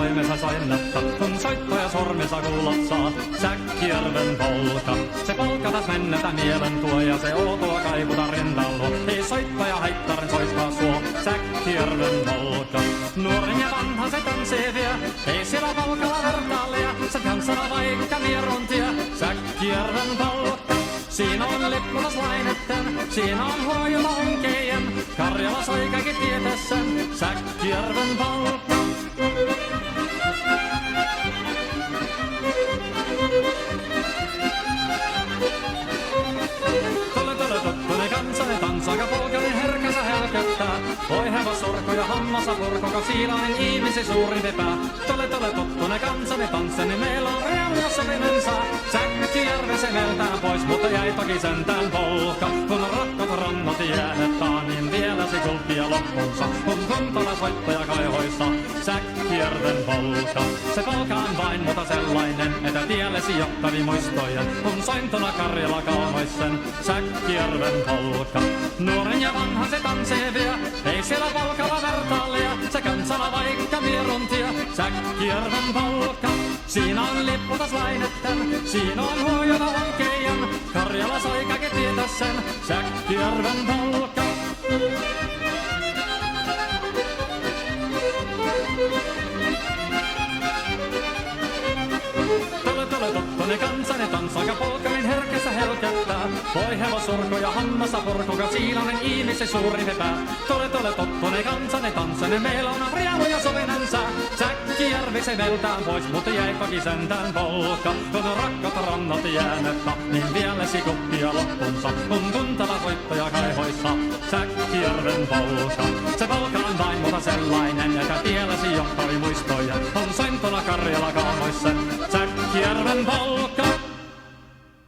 toimessa soinnetta, kun soittaja sormensa kuulotsaa. Säkkijärven polka, se polka taas mennetä mielen tuo ja se outoa kaivuta rintaan luo. Ei soittaja haittaren soittaa suo, Säkkijärven polka. Nuoren ja vanhan se tanssii vie, ei siellä polkalla vertaalia. Se tanssana vaikka mieruntia, Säkkijärven polka. Siinä on lippunaslaineten, siinä on huojuma onkejen. Karjala soi kaikki tietässään, Säkkijärven polka. Tule tottunen kansanen tansaka polkainen herkänsä helköttää. Voi hevos sorko ja hammasa purko, siilainen ihmisi suurin pepää. Tule tottunen kansanen tansseni, meillä on realia sovinensa. Säkkijärve se meltään pois, mutta jäi toki sentään polka. Kun rakkaat rannat jäänettää, niin vielä se kulkkia loppunsa. Kun kuntala soittaja kaihoissa, Säkkijärven polka. Se polka on vain mutta sellainen, että tiellesi jottavi muistojen. Kun sointona Karjala kaunoisen, Säkkijärven polka. Nuoren ja vanhan se tanssee vie, ei siellä polkalla vertaalia. Se kansana vaikka mieruntia, Säkkijärven polka. Siinä on lippunaslaineten, siinä on huojana onkejen. Karjala soi kaikki tietä sen, Säkkijärven polka. Tule tottunen kansanen tansaka polkainen herkässä helkättää. Voi hevos sorko ja hammasa porkoka, siilainen ihmisi suuri pepää. Tule tottunen kansanen tanssinen, meillä on riemuja sovinensa. Säkkijärvi se veltään pois, mutta jäi toki sentään polka. Kun rakkaat rannat jäänettä, niin vielesi kuppia loppunsa. Kun kuntala soittaja kaihoissa, Säkkijärven polka. Se polka on vain mutta sellainen, että tiellesi johtavi muistoja. On sointona Karjala kaunoissa, Säkkijärven polka.